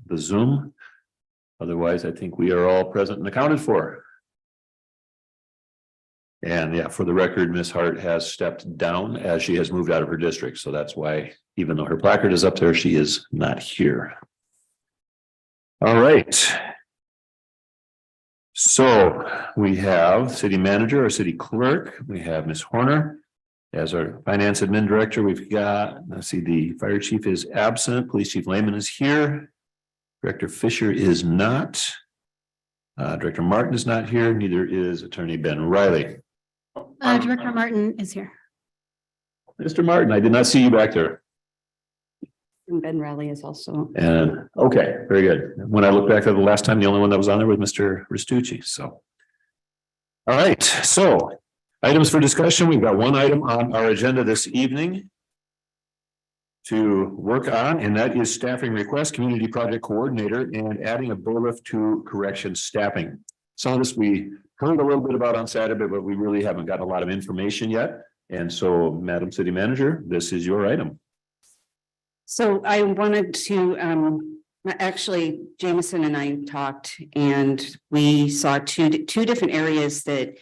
the Zoom. Otherwise, I think we are all present and accounted for. And yeah, for the record, Ms. Hart has stepped down as she has moved out of her district. So that's why, even though her placard is up there, she is not here. All right. So we have city manager or city clerk. We have Ms. Horner as our finance admin director. We've got, let's see, the fire chief is absent. Police chief Lehman is here. Director Fisher is not. Director Martin is not here. Neither is attorney Ben Riley. Director Martin is here. Mr. Martin, I did not see you back there. And Ben Riley is also. And okay, very good. When I look back at the last time, the only one that was on there was Mr. Restucci. So. All right, so items for discussion. We've got one item on our agenda this evening to work on, and that is staffing request, community project coordinator, and adding a bailiff to correction staffing. Some of this we heard a little bit about on Saturday, but we really haven't gotten a lot of information yet. And so, Madam City Manager, this is your item. So I wanted to, actually, Jameson and I talked, and we saw two different areas that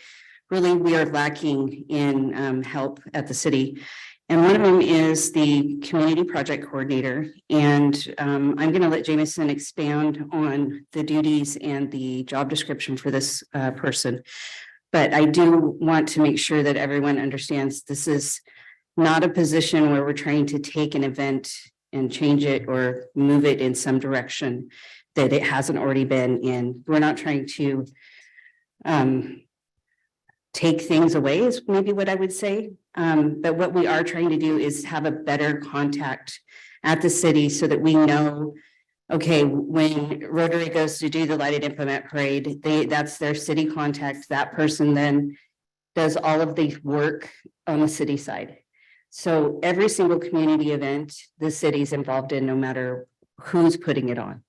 really we are lacking in help at the city. And one of them is the community project coordinator. And I'm going to let Jameson expand on the duties and the job description for this person. But I do want to make sure that everyone understands this is not a position where we're trying to take an event and change it or move it in some direction that it hasn't already been in. We're not trying to take things away is maybe what I would say. But what we are trying to do is have a better contact at the city so that we know, okay, when Rotary goes to do the lighted implement parade, that's their city contact. That person then does all of the work on the city side. So every single community event the city's involved in, no matter who's putting it on.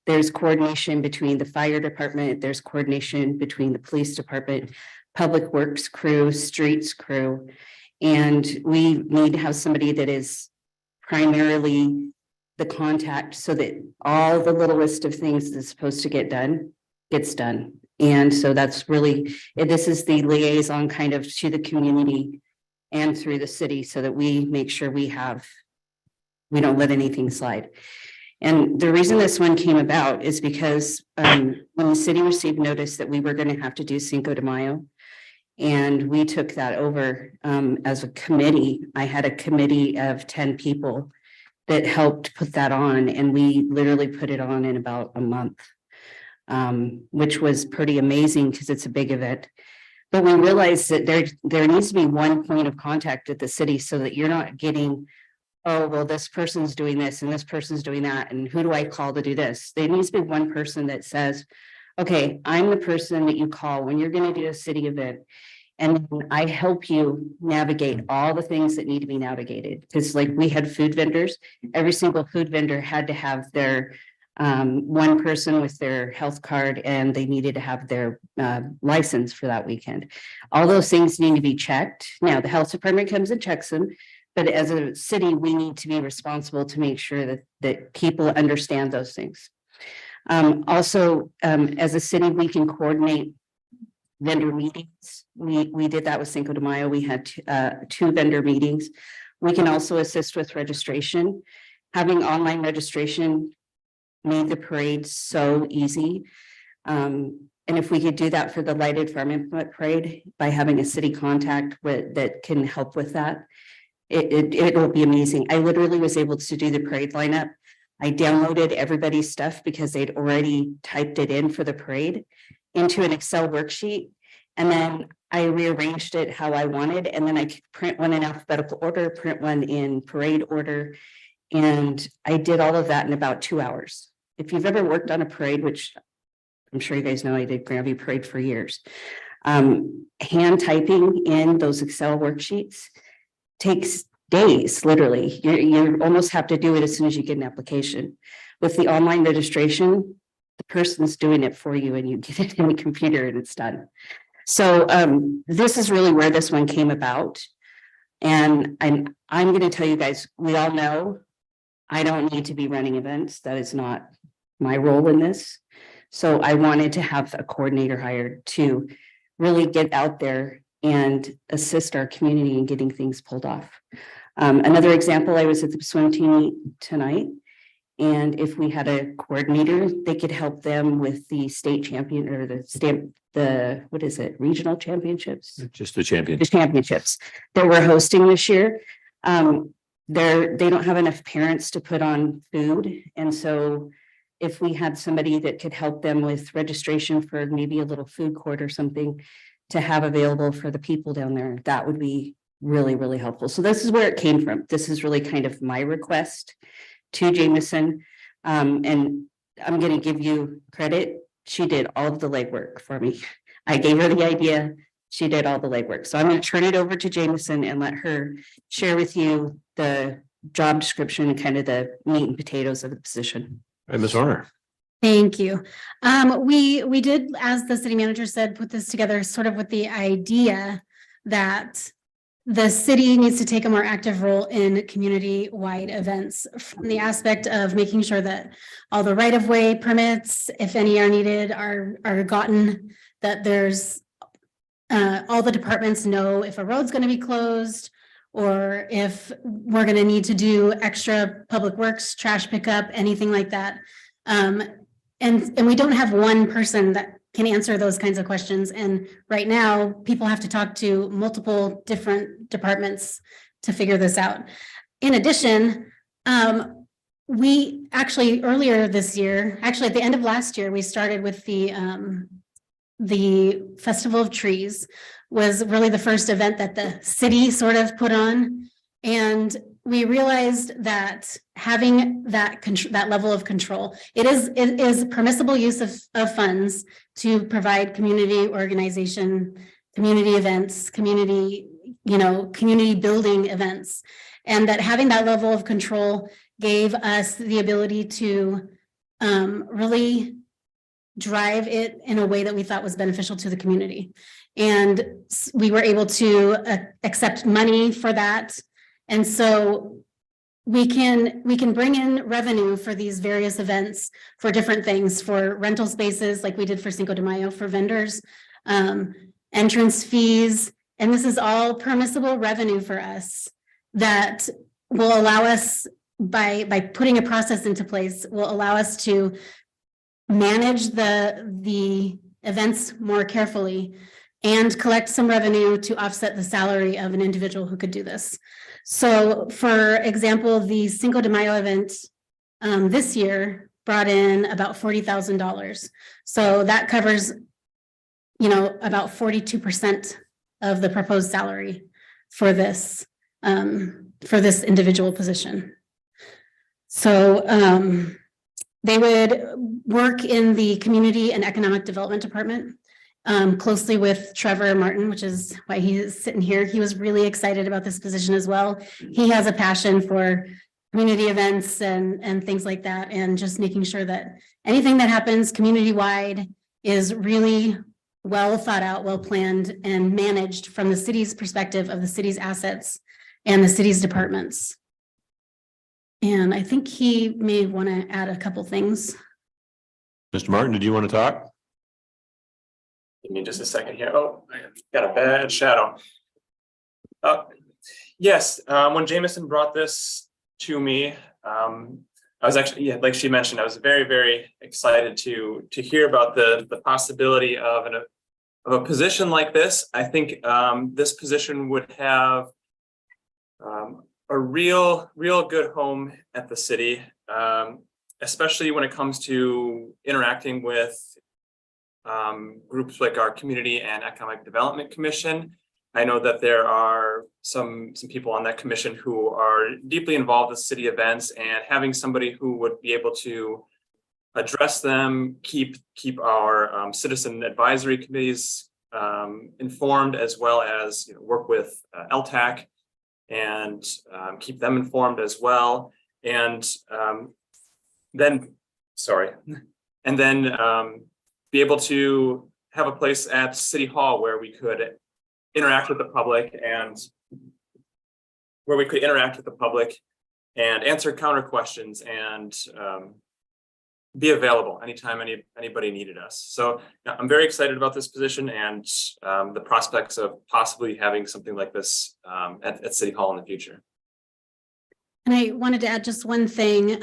There's coordination between the fire department, there's coordination between the police department, public works crew, streets crew. And we need to have somebody that is primarily the contact so that all the little list of things that's supposed to get done gets done. And so that's really, this is the liaison kind of to the community and through the city so that we make sure we don't let anything slide. And the reason this one came about is because when the city received notice that we were going to have to do Cinco de Mayo, and we took that over as a committee. I had a committee of 10 people that helped put that on, and we literally put it on in about a month, which was pretty amazing because it's a big event. But we realized that there needs to be one point of contact at the city so that you're not getting, oh, well, this person's doing this and this person's doing that, and who do I call to do this? There needs to be one person that says, okay, I'm the person that you call when you're going to do a city event. And I help you navigate all the things that need to be navigated. Because like we had food vendors, every single food vendor had to have their one person with their health card, and they needed to have their license for that weekend. All those things need to be checked. Now, the health department comes and checks them. But as a city, we need to be responsible to make sure that people understand those things. Also, as a city, we can coordinate vendor meetings. We did that with Cinco de Mayo. We had two vendor meetings. We can also assist with registration. Having online registration made the parade so easy. And if we could do that for the lighted farm implement parade by having a city contact that can help with that, it will be amazing. I literally was able to do the parade lineup. I downloaded everybody's stuff because they'd already typed it in for the parade into an Excel worksheet. And then I rearranged it how I wanted. And then I could print one in alphabetical order, print one in parade order. And I did all of that in about 2 hours. If you've ever worked on a parade, which I'm sure you guys know, I did Grandview Parade for years. Hand typing in those Excel worksheets takes days, literally. You almost have to do it as soon as you get an application. With the online registration, the person's doing it for you and you get it in the computer and it's done. So this is really where this one came about. And I'm going to tell you guys, we all know I don't need to be running events. That is not my role in this. So I wanted to have a coordinator hired to really get out there and assist our community in getting things pulled off. Another example, I was at the swim team tonight. And if we had a coordinator, they could help them with the state champion or what is it, regional championships? Just the champion. The championships that we're hosting this year. They don't have enough parents to put on food. And so if we had somebody that could help them with registration for maybe a little food court or something to have available for the people down there, that would be really, really helpful. So this is where it came from. This is really kind of my request to Jameson. And I'm going to give you credit. She did all of the legwork for me. I gave her the idea. She did all the legwork. So I'm going to turn it over to Jameson and let her share with you the job description and kind of the meat and potatoes of the position. Hey, Ms. Horner. Thank you. We did, as the city manager said, put this together sort of with the idea that the city needs to take a more active role in community-wide events from the aspect of making sure that all the right-of-way permits, if any are needed, are gotten, that there's all the departments know if a road's going to be closed or if we're going to need to do extra public works, trash pickup, anything like that. And we don't have one person that can answer those kinds of questions. And right now, people have to talk to multiple different departments to figure this out. In addition, we actually earlier this year, actually at the end of last year, we started with the Festival of Trees, was really the first event that the city sort of put on. And we realized that having that level of control, it is permissible use of funds to provide community organization, community events, community building events. And that having that level of control gave us the ability to really drive it in a way that we thought was beneficial to the community. And we were able to accept money for that. And so we can bring in revenue for these various events for different things, for rental spaces like we did for Cinco de Mayo for vendors, entrance fees. And this is all permissible revenue for us that will allow us, by putting a process into place, will allow us to manage the events more carefully and collect some revenue to offset the salary of an individual who could do this. So for example, the Cinco de Mayo event this year brought in about $40,000. So that covers, about 42% of the proposed salary for this individual position. So they would work in the Community and Economic Development Department closely with Trevor Martin, which is why he is sitting here. He was really excited about this position as well. He has a passion for community events and things like that, and just making sure that anything that happens community-wide is really well thought out, well planned, and managed from the city's perspective of the city's assets and the city's departments. And I think he may want to add a couple things. Mr. Martin, did you want to talk? Give me just a second here. Oh, I got a bad shadow. Yes, when Jameson brought this to me, I was actually, like she mentioned, I was very, very excited to hear about the possibility of a position like this. I think this position would have a real good home at the city, especially when it comes to interacting with groups like our Community and Economic Development Commission. I know that there are some people on that commission who are deeply involved with city events, and having somebody who would be able to address them, keep our citizen advisory committees informed, as well as work with LTAC and keep them informed as well. And then be able to have a place at City Hall where we could interact with the public and answer counter questions and be available anytime anybody needed us. So yeah, I'm very excited about this position and the prospects of possibly having something like this at City Hall in the future. And I wanted to add just one thing.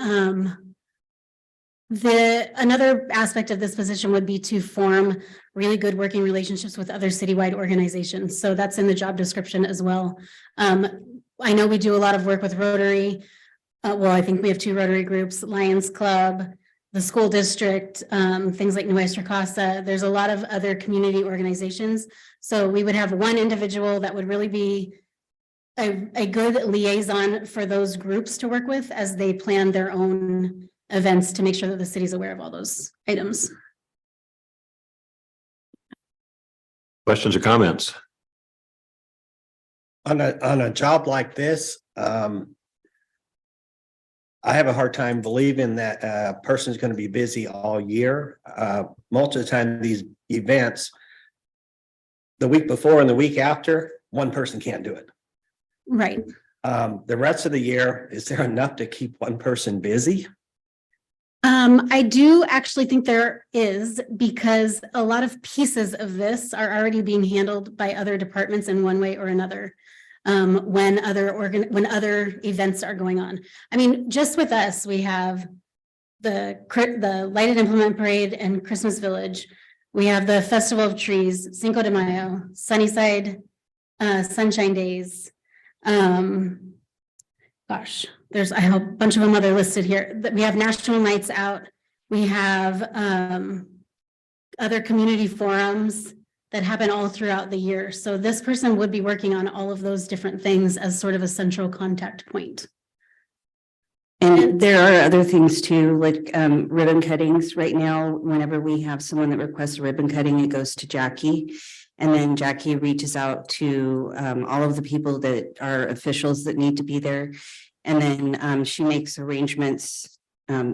Another aspect of this position would be to form really good working relationships with other citywide organizations. So that's in the job description as well. I know we do a lot of work with Rotary. Well, I think we have 2 Rotary groups, Lions Club, the school district, things like Nuestra Casa. There's a lot of other community organizations. So we would have one individual that would really be a good liaison for those groups to work with as they plan their own events to make sure that the city's aware of all those items. Questions or comments? On a job like this, I have a hard time believing that a person's going to be busy all year. Most of the time, these events, the week before and the week after, one person can't do it. Right. The rest of the year, is there enough to keep one person busy? I do actually think there is, because a lot of pieces of this are already being handled by other departments in one way or another. When other events are going on. I mean, just with us, we have the Lighted Implement Parade and Christmas Village. We have the Festival of Trees, Cinco de Mayo, Sunnyside, Sunshine Days. Gosh, I have a bunch of them other listed here. We have National Nights Out. We have other community forums that happen all throughout the year. So this person would be working on all of those different things as sort of a central contact point. And there are other things too, like ribbon cuttings. Right now, whenever we have someone that requests a ribbon cutting, it goes to Jackie. And then Jackie reaches out to all of the people that are officials that need to be there. And then she makes arrangements.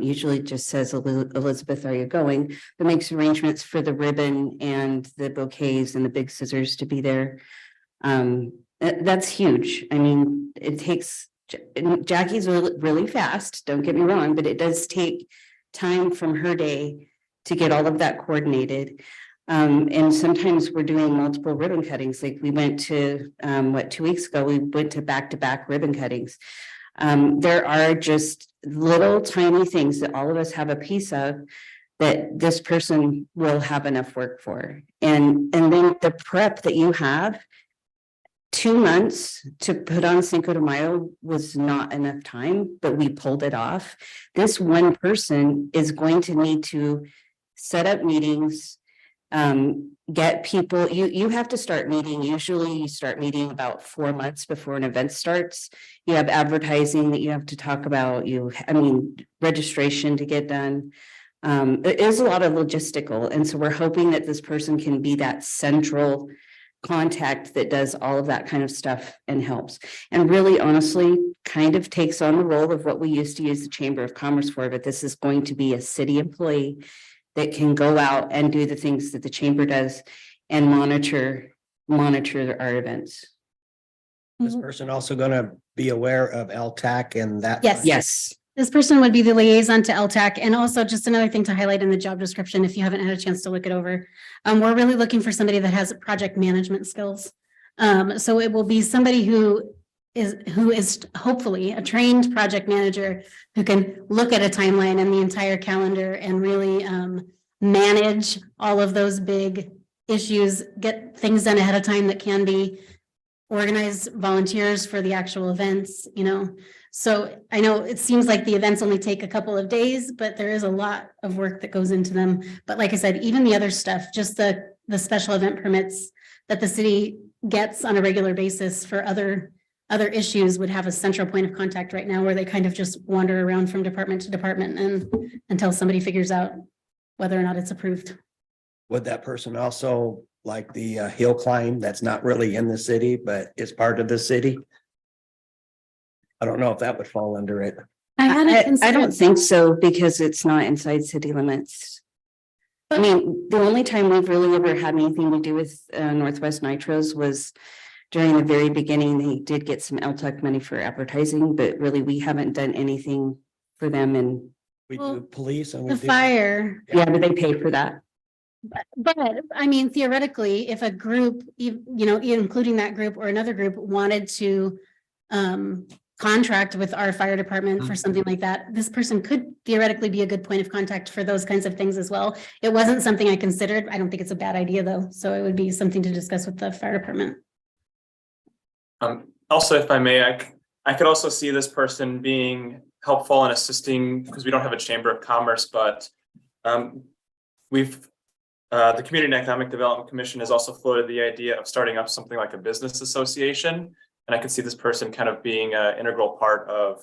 Usually just says, Elizabeth, are you going? But makes arrangements for the ribbon and the bouquets and the big scissors to be there. That's huge. I mean, it takes, Jackie's really fast, don't get me wrong, but it does take time from her day to get all of that coordinated. And sometimes we're doing multiple ribbon cuttings. Like we went to, 2 weeks ago, we went to back ribbon cuttings. There are just little tiny things that all of us have a piece of that this person will have enough work for. And then the prep that you have, 2 months to put on Cinco de Mayo was not enough time, but we pulled it off. This one person is going to need to set up meetings, get people, you have to start meeting. Usually you start meeting about 4 months before an event starts. You have advertising that you have to talk about, registration to get done. It is a lot of logistical. And so we're hoping that this person can be that central contact that does all of that kind of stuff and helps. And really, honestly, kind of takes on the role of what we used to use the Chamber of Commerce for, but this is going to be a city employee that can go out and do the things that the chamber does and monitor our events. This person also going to be aware of LTAC and that? Yes. Yes. This person would be the liaison to LTAC. And also just another thing to highlight in the job description, if you haven't had a chance to look it over, we're really looking for somebody that has project management skills. So it will be somebody who is hopefully a trained project manager who can look at a timeline and the entire calendar and really manage all of those big issues, get things done ahead of time that can be organize volunteers for the actual events, So I know it seems like the events only take a couple of days, but there is a lot of work that goes into them. But like I said, even the other stuff, just the special event permits that the city gets on a regular basis for other issues would have a central point of contact right now where they kind of just wander around from department to department and until somebody figures out whether or not it's approved. Would that person also like the hill climb that's not really in the city, but is part of the city? I don't know if that would fall under it. I don't think so because it's not inside city limits. I mean, the only time we've really ever had anything to do with Northwest Nitros was during the very beginning. They did get some LTAC money for advertising, but really we haven't done anything for them in We Well, do police and we The do. fire, Yeah, but they pay for that. but I mean theoretically, if a group, including that group or another group wanted to contract with our fire department for something like that, this person could theoretically be a good point of contact for those kinds of things as well. It wasn't something I considered. I don't think it's a bad idea though, so it would be something to discuss with the fire department. Also, if I may, I could also see this person being helpful in assisting, because we don't have a chamber of commerce, but the Community and Economic Development Commission has also floated the idea of starting up something like a business association. And I could see this person kind of being an integral part of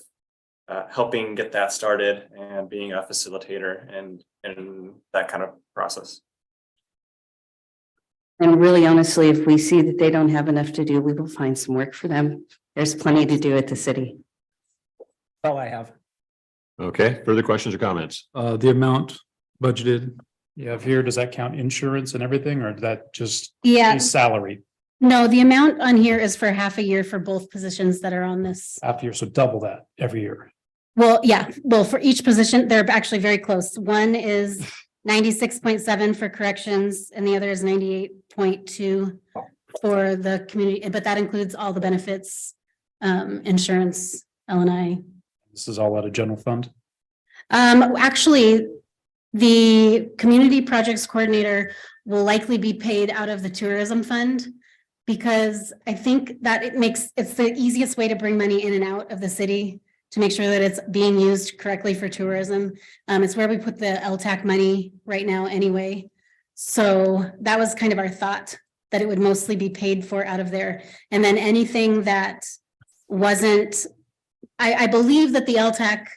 helping get that started and being a facilitator and that kind of process. And really honestly, if we see that they don't have enough to do, we will find some work for them. There's plenty to do at the city. All I have. Okay, further questions or comments? The amount budgeted you have here, does that count insurance and everything, or is that just Yeah, a salary no, the amount on here is for half a year for both positions that are on this. after year? So double that every year. Well, yeah, well, for each position, they're actually very close. One is 96.7 for corrections and the other is 98.2 for the community, but that includes all the benefits, insurance, L&I. This is all out of general fund. Actually, the community projects coordinator will likely be paid out of the tourism fund, because I think that it's the easiest way to bring money in and out of the city to make sure that it's being used correctly for tourism. It's where we put the LTAC money right now anyway. So that was kind of our thought, that it would mostly be paid for out of there. And then anything that wasn't, I believe that the LTAC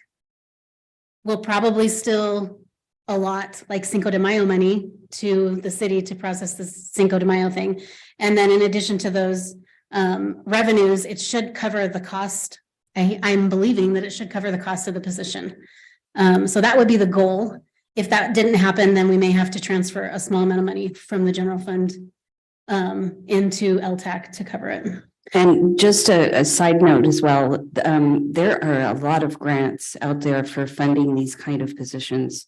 will probably still allot like Cinco de Mayo money to the city to process this Cinco de Mayo thing. And then in addition to those revenues, it should cover the cost. I'm believing that it should cover the cost of the position. So that would be the goal. If that didn't happen, then we may have to transfer a small amount of money from the general fund into LTAC to cover it. And just a side note as well, there are a lot of grants out there for funding these kind of positions.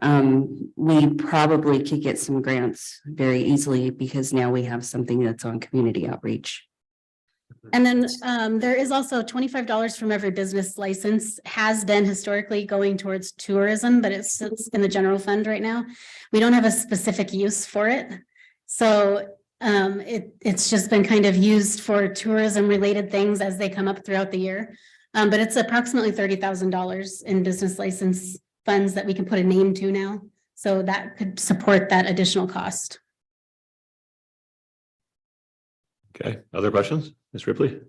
We probably could get some grants very easily because now we have something that's on community outreach. And then there is also $25 from every business license, has been historically going towards tourism, but it sits in the general fund right now. We don't have a specific use for it. So it's just been kind of used for tourism related things as they come up throughout the year. But it's approximately $30,000 in business license funds that we can put a name to now. So that could support that additional cost. Okay, other questions? Ms. Ripley?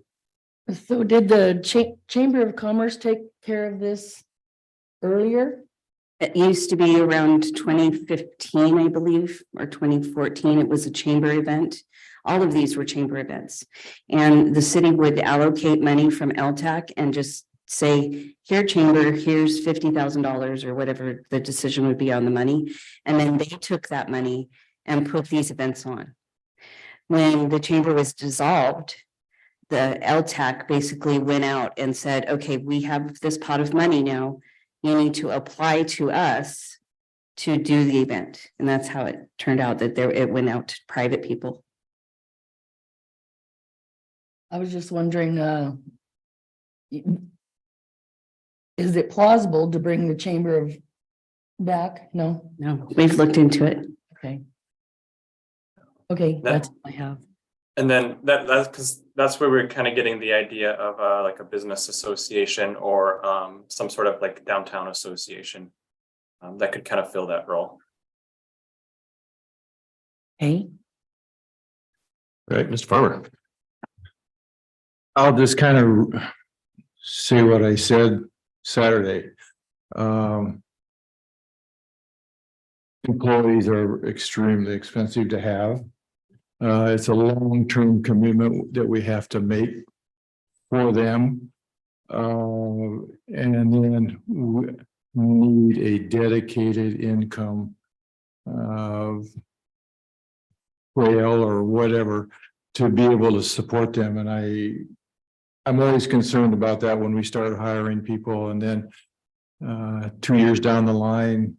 So did the Chamber of Commerce take care of this earlier? It used to be around 2015, I believe, or 2014. It was a chamber event. All of these were chamber events. And the city would allocate money from LTAC and just say, here, chamber, here's $50,000 or whatever the decision would be on the money. And then they took that money and put these events on. When the chamber was dissolved, the LTAC basically went out and said, okay, we have this pot of money now. You need to apply to us to do the event. And that's how it turned out, that it went out to private people. I was just wondering, is it plausible to bring the chamber of back? No, No, we've looked into it. okay. Okay, that's all I have. And then that's because that's where we're kind of getting the idea of like a business association or some sort of like downtown association that could kind of fill that role. Okay, All right, Mr. Farmer. I'll just kind of say what I said Saturday. Employees are extremely expensive to have. It's a long-term commitment that we have to make for them. And then we need a dedicated income rail or whatever to be able to support them. And I'm always concerned about that when we start hiring people and then 2 years down the line,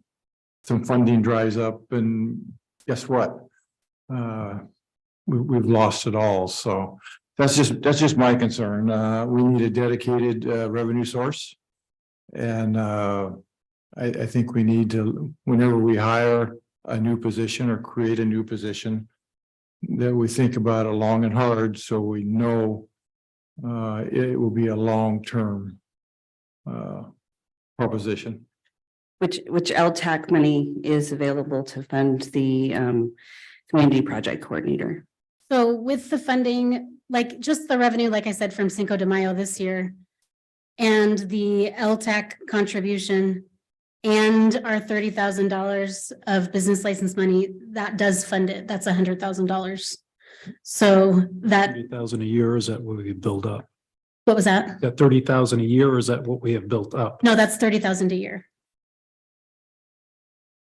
some funding dries up and guess what? We've lost it all. So that's just my concern. We need a dedicated revenue source. And I think we need to, whenever we hire a new position or create a new position, that we think about it long and hard so we know it will be a long-term proposition. Which LTAC money is available to fund the community project coordinator. So with the funding, like just the revenue, like I said, from Cinco de Mayo this year, and the LTAC contribution, and our $30,000 of business license money, that does fund it. That's $100,000. So that, 30,000 a year, is that what we build up? what was that? That 30,000 a year, or is that what we have built up? No, that's 30,000 a year.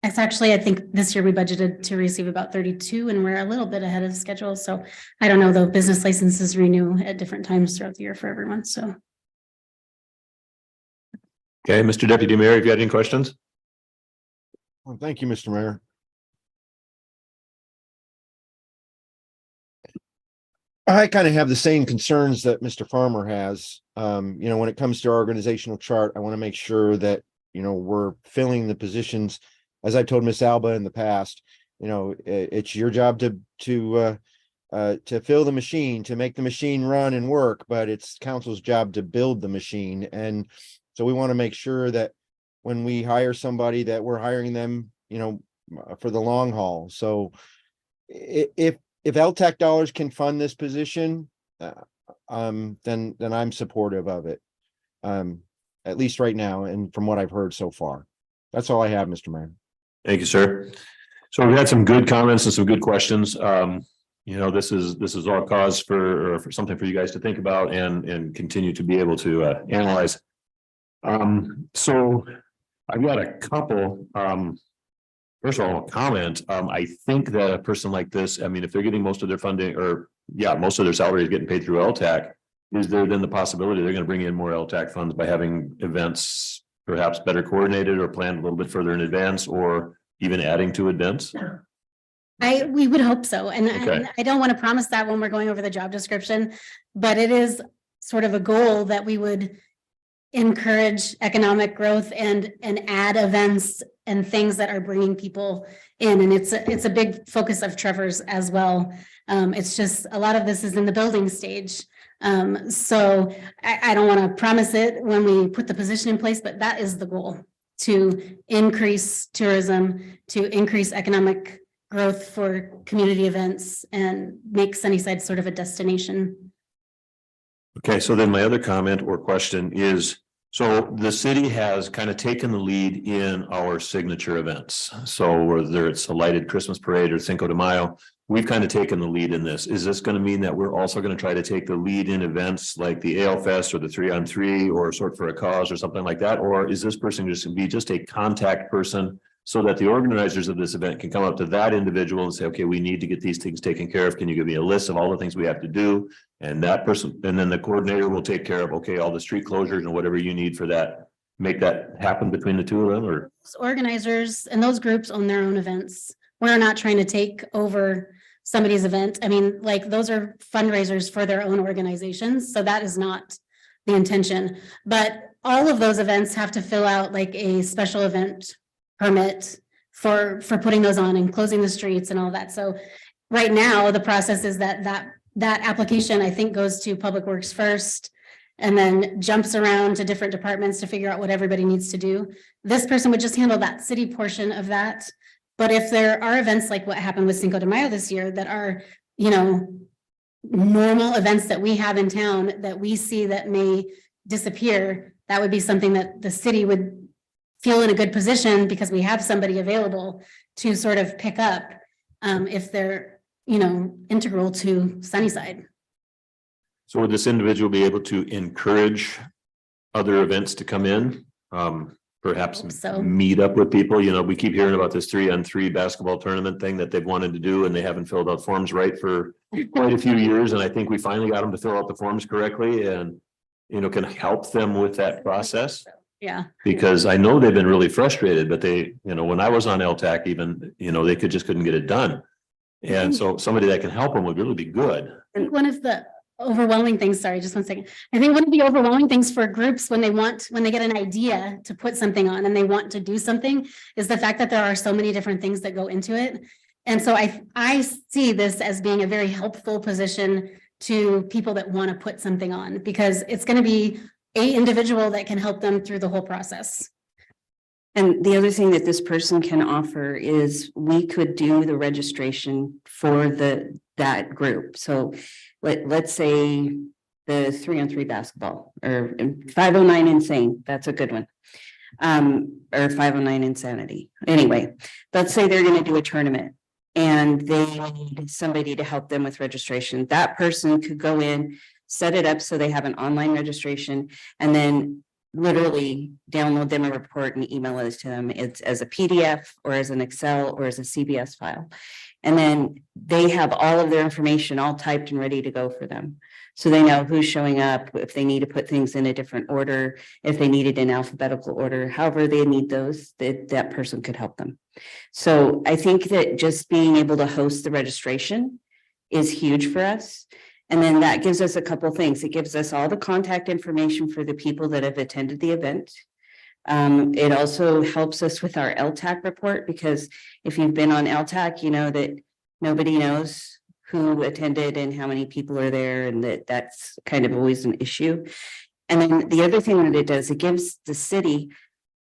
It's actually, I think this year we budgeted to receive about 32 and we're a little bit ahead of schedule. So I don't know, though, business licenses renew at different times throughout the year for everyone. So. Okay, Mr. Deputy Mayor, if you had any questions? Well, thank you, Mr. Mayor. I kind of have the same concerns that Mr. Farmer has. When it comes to our organizational chart, I want to make sure that, we're filling the positions. As I told Miss Alba in the past, it's your job to fill the machine, to make the machine run and work, but it's council's job to build the machine. And so we want to make sure that when we hire somebody that we're hiring them, for the long haul. So if LTAC dollars can fund this position, then I'm supportive of it. At least right now, and from what I've heard so far. That's all I have, Mr. Mayor. Thank you, sir. So we had some good comments and some good questions. This is all cause for something for you guys to think about and continue to be able to analyze. So I've got a couple. First of all, a comment. I think that a person like this, if they're getting most of their funding most of their salary is getting paid through LTAC, is there then the possibility they're going to bring in more LTAC funds by having events perhaps better coordinated or planned a little bit further in advance, or even adding to events? We would hope so. And Okay. I don't want to promise that when we're going over the job description, but it is sort of a goal that we would encourage economic growth and add events and things that are bringing people in. And it's a big focus of Trevor's as well. It's just a lot of this is in the building stage. So I don't want to promise it when we put the position in place, but that is the goal, to increase tourism, to increase economic growth for community events and make Sunnyside sort of a destination. Okay, so then my other comment or question is, so the city has kind of taken the lead in our signature events. So whether it's a lighted Christmas parade or Cinco de Mayo, we've kind of taken the lead in this. Is this going to mean that we're also going to try to take the lead in events like the Ale Fest or the 3-on-3 or Sort for a Cause or something like that? Or is this person just going to be just a contact person so that the organizers of this event can come up to that individual and say, okay, we need to get these things taken care of. Can you give me a list of all the things we have to do? And that person, and then the coordinator will take care of, okay, all the street closures and whatever you need for that. Make that happen between the two of them, or? Organizers and those groups own their own events. We're not trying to take over somebody's event. I mean, like, those are fundraisers for their own organizations. So that is not the intention. But all of those events have to fill out like a special event permit for putting those on and closing the streets and all that. So right now, the process is that application, I think, goes to Public Works first and then jumps around to different departments to figure out what everybody needs to do. This person would just handle that city portion of that. But if there are events like what happened with Cinco de Mayo this year that are, normal events that we have in town that we see that may disappear, that would be something that the city would feel in a good position because we have somebody available to sort of pick up if they're, integral to Sunnyside. So would this individual be able to encourage other events to come in? Perhaps Hope so. meet up with people? We keep hearing about this 3-on-3 basketball tournament thing that they've wanted to do, and they haven't filled out forms right for quite a few years. And I think we finally got them to fill out the forms correctly and, can help them with that process. Yeah. Because I know they've been really frustrated, but they, when I was on LTAC even, they couldn't get it done. And so somebody that can help them would really be good. I think one of the overwhelming things, sorry, just 1 second. I think one of the overwhelming things for groups when they get an idea to put something on and they want to do something is the fact that there are so many different things that go into it. And so I see this as being a very helpful position to people that want to put something on, because it's going to be an individual that can help them through the whole process. And the other thing that this person can offer is we could do the registration for that group. So let's say the 3-on-3 basketball or 509 insane. That's a good one. Or 509 insanity. Anyway, let's say they're going to do a tournament and they need somebody to help them with registration. That person could go in, set it up so they have an online registration, and then literally download them a report and email it to them. It's as a PDF or as an Excel or as a CBS file. And then they have all of their information all typed and ready to go for them. So they know who's showing up, if they need to put things in a different order, if they need it in alphabetical order, however they need those, that person could help them. So I think that just being able to host the registration is huge for us. And then that gives us a couple of things. It gives us all the contact information for the people that have attended the event. It also helps us with our LTAC report, because if you've been on LTAC, you know that nobody knows who attended and how many people are there, and that's kind of always an issue. And then the other thing that it does, it gives the city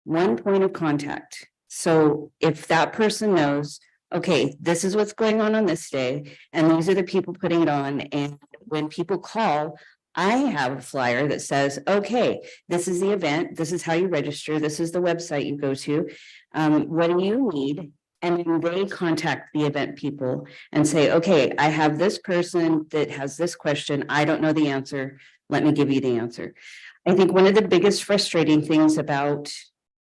one point of contact. So if that person knows, okay, this is what's going on this day, and these are the people putting it on. And when people call, I have a flyer that says, okay, this is the event. This is how you register. This is the website you go to. What do you need? And then they contact the event people and say, okay, I have this person that has this question. I don't know the answer. Let me give you the answer. I think one of the biggest frustrating things about,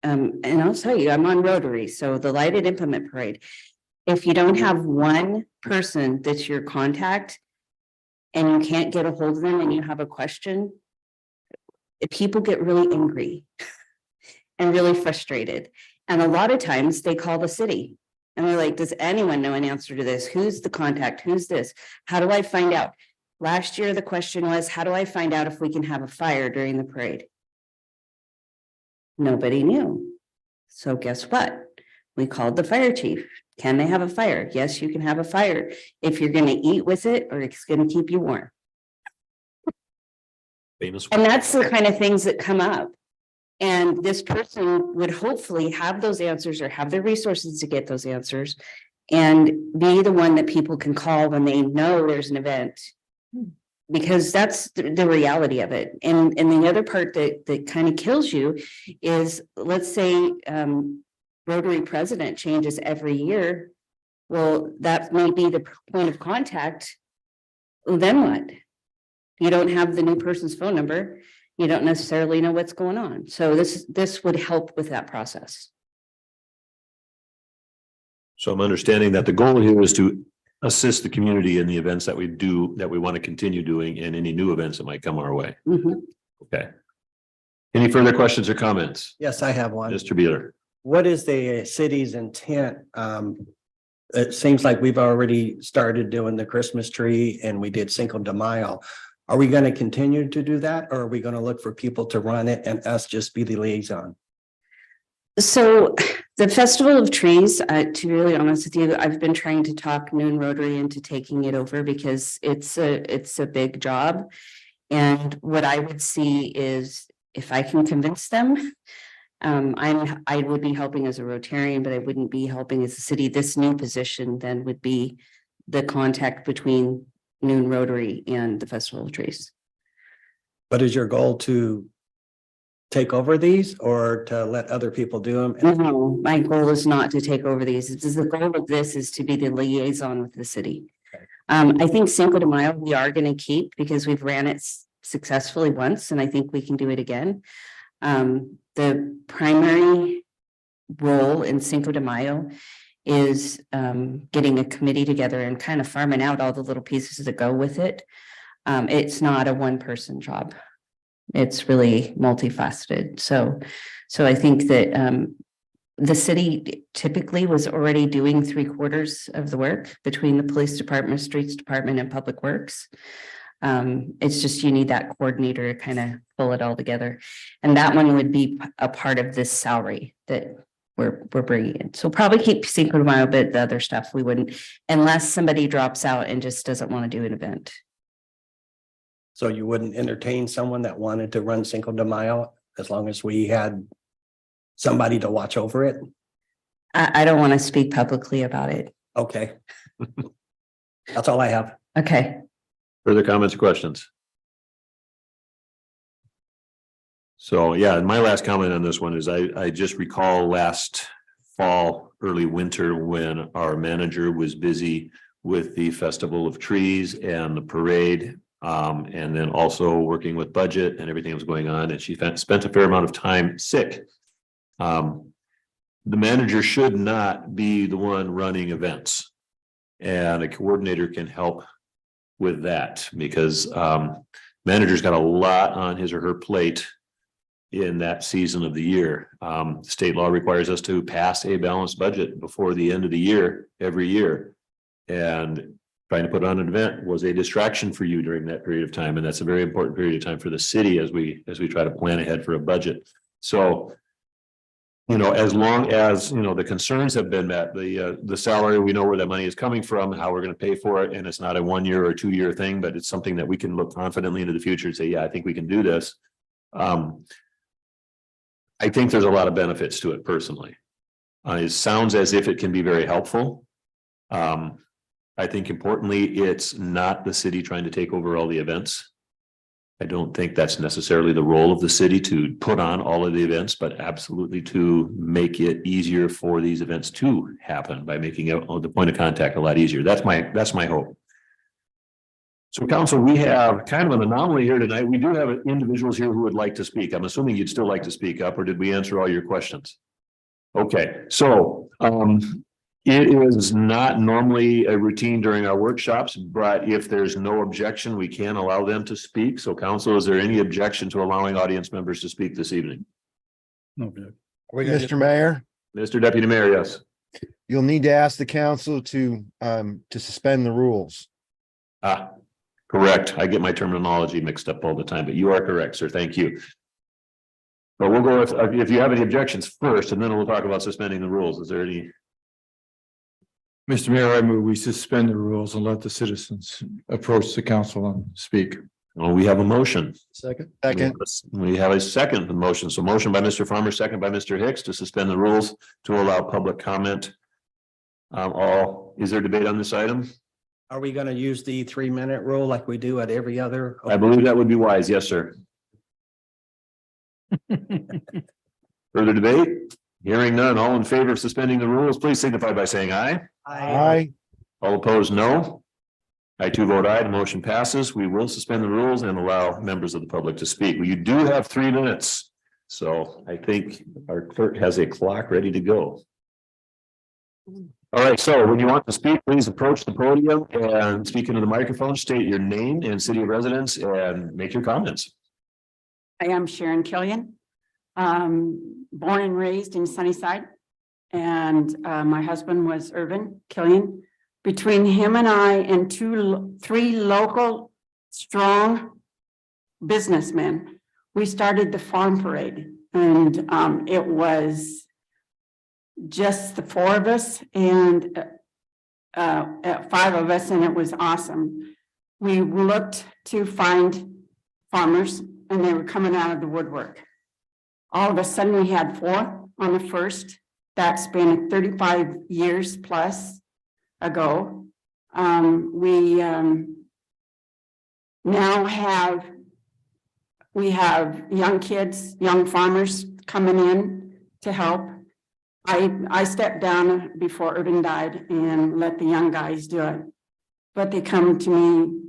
and I'll tell you, I'm on Rotary, so the Lighted Implement Parade. If you don't have one person that's your contact and you can't get a hold of them and you have a question, people get really angry and really frustrated. And a lot of times they call the city and they're like, does anyone know an answer to this? Who's the contact? Who's this? How do I find out? Last year, the question was, how do I find out if we can have a fire during the parade? Nobody knew. So guess what? We called the fire chief. Can they have a fire? Yes, you can have a fire if you're going to eat with it or it's going to keep you warm. Famous. And that's the kind of things that come up. And this person would hopefully have those answers or have the resources to get those answers and be the one that people can call when they know there's an event. Because that's the reality of it. And the other part that kind of kills you is, let's say, Rotary president changes every year. Well, that may be the point of contact. Well, then what? You don't have the new person's phone number. You don't necessarily know what's going on. So this would help with that process. So I'm understanding that the goal here is to assist the community in the events that we do, that we want to continue doing, and any new events that might come our way. Mhm. Okay. Any further questions or comments? Yes, I have one. Mr. Beeler. What is the city's intent? It seems like we've already started doing the Christmas tree and we did Cinco de Mayo. Are we going to continue to do that, or are we going to look for people to run it and us just be the liaison? So the Festival of Trees, to be really honest with you, I've been trying to talk Noon Rotary into taking it over because it's a big job. And what I would see is if I can convince them, I would be helping as a Rotarian, but I wouldn't be helping as a city. This new position then would be the contact between Noon Rotary and the Festival of Trees. But is your goal to take over these or to let other people do them? No, my goal is not to take over these. The goal of this is to be the liaison with the city. I think Cinco de Mayo we are going to keep because we've ran it successfully once, and I think we can do it again. The primary role in Cinco de Mayo is getting a committee together and kind of farming out all the little pieces that go with it. It's not a one-person job. It's really multifaceted. So I think that the city typically was already doing 3/4 of the work between the police department, streets department, and public works. It's just you need that coordinator to kind of pull it all together. And that one would be a part of this salary that we're bringing in. So probably keep Cinco de Mayo, but the other stuff we wouldn't, unless somebody drops out and just doesn't want to do an event. So you wouldn't entertain someone that wanted to run Cinco de Mayo as long as we had somebody to watch over it? I don't want to speak publicly about it. Okay. That's all I have. Okay. Further comments or questions? So, yeah, my last comment on this one is I just recall last fall, early winter, when our manager was busy with the Festival of Trees and the parade. And then also working with budget and everything that was going on, and she spent a fair amount of time sick. The manager should not be the one running events. And a coordinator can help with that because manager's got a lot on his or her plate in that season of the year. State law requires us to pass a balanced budget before the end of the year, every year. And trying to put on an event was a distraction for you during that period of time. And that's a very important period of time for the city as we try to plan ahead for a budget. So, as long as, the concerns have been met, the salary, we know where that money is coming from, how we're going to pay for it. And it's not a 1 year or 2 year thing, but it's something that we can look confidently into the future and say, yeah, I think we can do this. I think there's a lot of benefits to it personally. It sounds as if it can be very helpful. I think importantly, it's not the city trying to take over all the events. I don't think that's necessarily the role of the city to put on all of the events, but absolutely to make it easier for these events to happen by making the point of contact a lot easier. That's my hope. So council, we have kind of an anomaly here tonight. We do have individuals here who would like to speak. I'm assuming you'd still like to speak up, or did we answer all your questions? Okay, so it is not normally a routine during our workshops, but if there's no objection, we can allow them to speak. So council, is there any objection to allowing audience members to speak this evening? No, good. Mr. Mayor, Mr. Deputy Mayor, yes. you'll need to ask the council to suspend the rules. Correct. I get my terminology mixed up all the time, but you are correct, sir. Thank you. But we'll go if you have any objections first, and then we'll talk about suspending the rules. Is there any? Mr. Mayor, I move we suspend the rules and let the citizens approach the council and speak. Well, we have a motion. Second. Second, We have a second motion. So motion by Mr. Farmer, second by Mr. Hicks to suspend the rules to allow public comment. Is there debate on this item? Are we going to use the 3-minute rule like we do at every other? I believe that would be wise. Yes, sir. Further debate? Hearing none. All in favor of suspending the rules, please signify by saying aye. aye. All opposed, no. I too vote aye. The motion passes. We will suspend the rules and allow members of the public to speak. Well, you do have 3 minutes. So I think our clerk has a clock ready to go. All right, so when you want to speak, please approach the podium and speak into the microphone, state your name and city of residence and make your comments. I am Sharon Killian, born and raised in Sunnyside. And my husband was Irvin Killian. Between him and I and 3 local strong businessmen, we started the farm parade. And it was just the 4 of us and 5 of us, and it was awesome. We looked to find farmers and they were coming out of the woodwork. All of a sudden we had 4 on the first. That's been 35 years plus ago. We now have young kids, young farmers coming in to help. I stepped down before Irvin died and let the young guys do it. But they come to me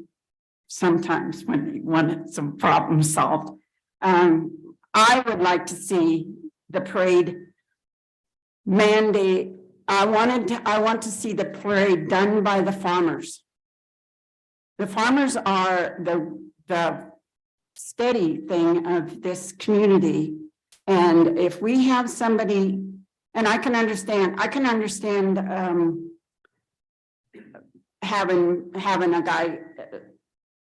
sometimes when they wanted some problems solved. I would like to see the parade mandate. I want to see the parade done by the farmers. The farmers are the steady thing of this community. And if we have somebody, and I can understand, having a guy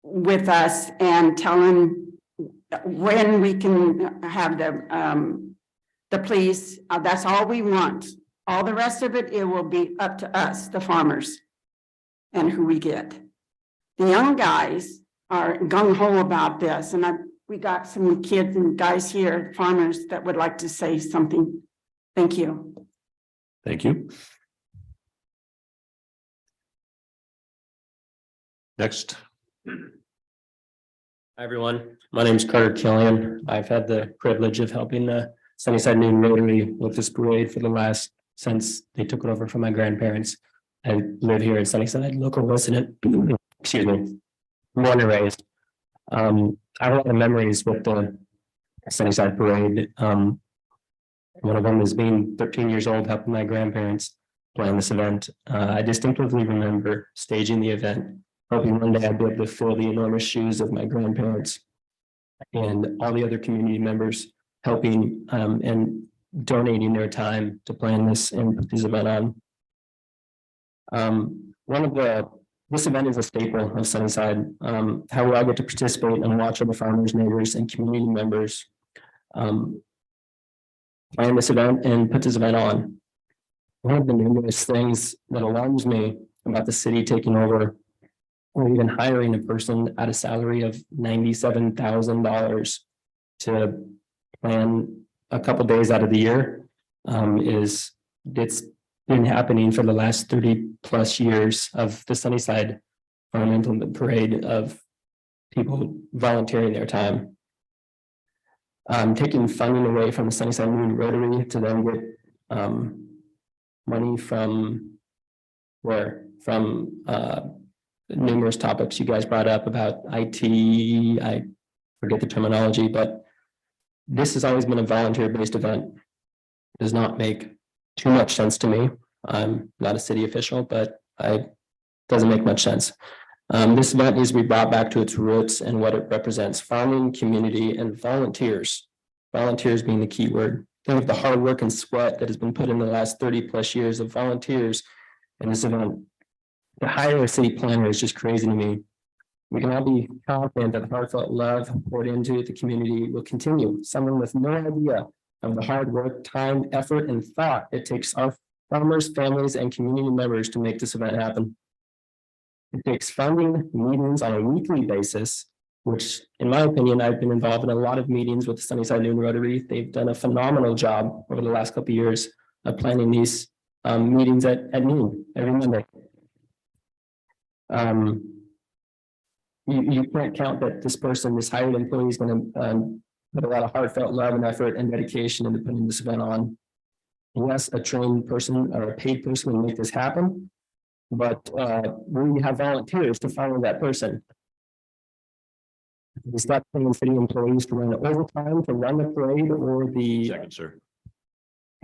with us and telling when we can have the police, that's all we want. All the rest of it, it will be up to us, the farmers, and who we get. The young guys are gung ho about this, and we got some kids and guys here, farmers, that would like to say something. Thank you. Thank you. Next. Hi, everyone. My name is Carter Killian. I've had the privilege of helping the Sunnyside New Rotary with this parade for the last, since they took it over from my grandparents. I live here in Sunnyside, local resident, excuse me, born and raised. I have a lot of memories with the Sunnyside parade. One of them is being 13 years old, helping my grandparents plan this event. I distinctively remember staging the event, hoping one day I'd be able to fill the enormous shoes of my grandparents and all the other community members helping and donating their time to plan this and put this event on. This event is a staple of Sunnyside. How I get to participate and watch other farmers, neighbors, and community members plan this event and put this event on. One of the numerous things that alarms me about the city taking over or even hiring a person at a salary of $97,000 to plan a couple days out of the year it's been happening for the last 30 plus years of the Sunnyside Farm Implement Parade of people volunteering their time. Taking funding away from the Sunnyside New Rotary to then get money from numerous topics you guys brought up about IT. I forget the terminology, but this has always been a volunteer-based event. It does not make too much sense to me. I'm not a city official, but it doesn't make much sense. This event needs to be brought back to its roots and what it represents: farming, community, and volunteers. Volunteers being the key word. Think of the hard work and sweat that has been put in the last 30 plus years of volunteers in this event. To hire a city planner is just crazy to me. We can all be confident that the heartfelt love poured into the community will continue. Someone with no idea of the hard work, time, effort, and thought it takes our farmers, families, and community members to make this event happen. It takes funding meetings on a weekly basis, which in my opinion, I've been involved in a lot of meetings with the Sunnyside New Rotary. They've done a phenomenal job over the last couple of years of planning these meetings at noon every Monday. You can't count that this hired employee is going to put a lot of heartfelt love and effort and dedication into putting this event on. Yes, a trained person or a paid person will make this happen, but we have volunteers to follow that person. It's not paying city employees to run overtime to run the parade or the. Second, sir.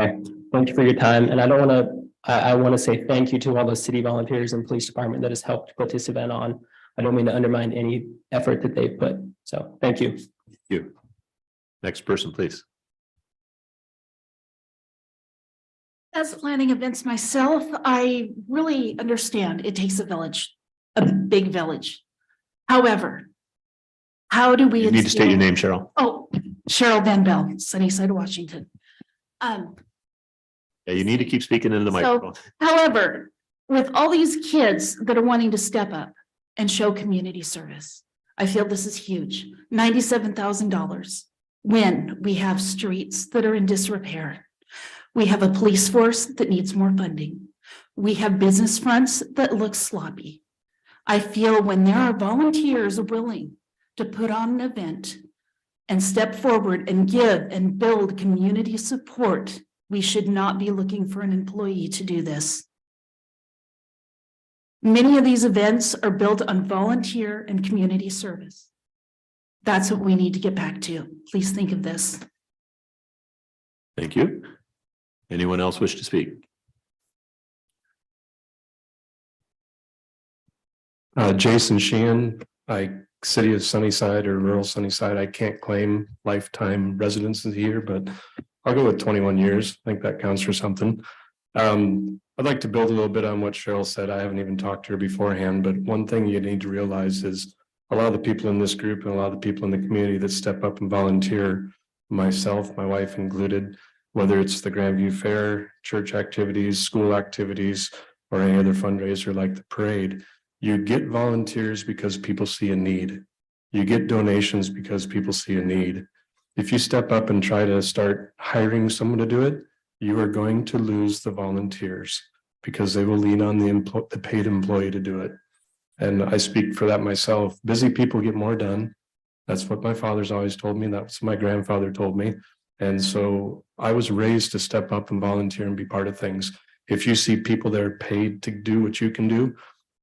Okay, thank you for your time, and I want to say thank you to all the city volunteers and police department that has helped put this event on. I don't mean to undermine any effort that they put, so thank you. Thank you. Next person, please. As planning events myself, I really understand it takes a village, a big village. However, how do we? You need to state your name, Cheryl. Oh, Cheryl Van Bell, Sunnyside, Washington. Yeah, you need to keep speaking into the microphone. However, with all these kids that are wanting to step up and show community service, I feel this is huge. $97,000 when we have streets that are in disrepair. We have a police force that needs more funding. We have business fronts that look sloppy. I feel when there are volunteers willing to put on an event and step forward and give and build community support, we should not be looking for an employee to do this. Many of these events are built on volunteer and community service. That's what we need to get back to. Please think of this. Thank you. Anyone else wish to speak? Jason Sheehan, I city of Sunnyside or rural Sunnyside, I can't claim lifetime residency here, but I'll go with 21 years. I think that counts for something. I'd like to build a little bit on what Cheryl said. I haven't even talked to her beforehand, but one thing you need to realize is a lot of the people in this group and a lot of the people in the community that step up and volunteer, myself, my wife included, whether it's the Grandview Fair, church activities, school activities, or any other fundraiser like the parade, you get volunteers because people see a need. You get donations because people see a need. If you step up and try to start hiring someone to do it, you are going to lose the volunteers because they will lean on the paid employee to do it. And I speak for that myself. Busy people get more done. That's what my father's always told me. That's what my grandfather told me. And so I was raised to step up and volunteer and be part of things. If you see people that are paid to do what you can do,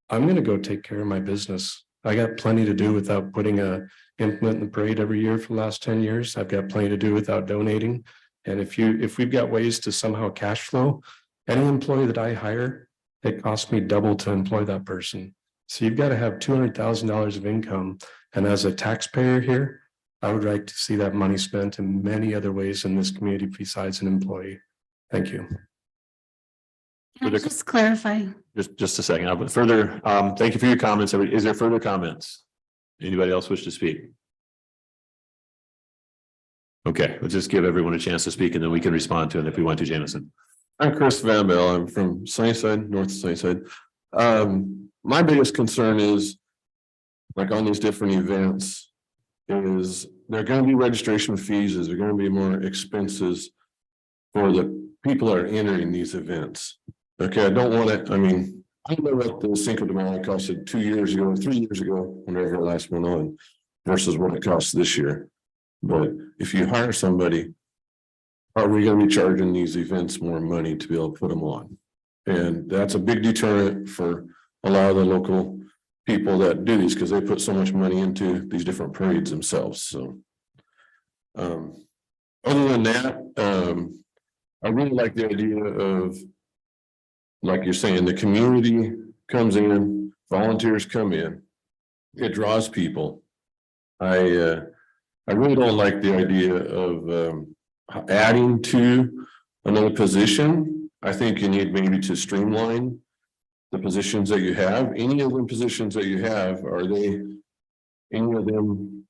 I'm going to go take care of my business. I got plenty to do without putting a implement in the parade every year for the last 10 years. I've got plenty to do without donating. And if we've got ways to somehow cash flow, any employee that I hire, it costs me double to employ that person. So you've got to have $200,000 of income. And as a taxpayer here, I would like to see that money spent in many other ways in this community besides an employee. Thank you. Can I just clarify? Just a second. But further, thank you for your comments. Is there further comments? Anybody else wish to speak? Okay, let's just give everyone a chance to speak and then we can respond to it if we want to, Jameson. I'm Chris Van Bell. I'm from Sunnyside, North Sunnyside. My biggest concern is, like on these different events, is there are going to be registration fees, is there going to be more expenses for the people that are entering these events? Okay, I don't want it. I mean, I know what the Cinco de Mayo costed 2 years ago, 3 years ago, whenever the last one on, versus what it costs this year. But if you hire somebody, are we going to be charging these events more money to be able to put them on? And that's a big deterrent for a lot of the local people that do these because they put so much money into these different parades themselves. So, other than that, I really like the idea of, like you're saying, the community comes in, volunteers come in, it draws people. I really don't like the idea of adding to another position. I think you need maybe to streamline the positions that you have. Any of the positions that you have, are they any of them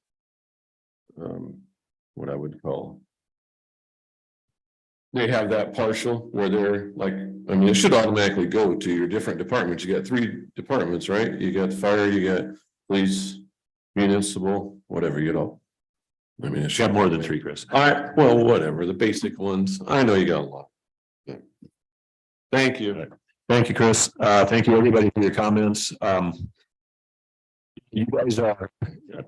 what I would call, they have that partial where they're like, I mean, it should automatically go to your different departments. You got 3 departments, right? You got fire, you got police, municipal, whatever, you know. I mean, it should Got more than 3, Chris. all right, well, whatever, the basic ones. I know you got a lot. Yeah. Thank you. Thank you, Chris. Thank you, everybody, for your comments. You guys are,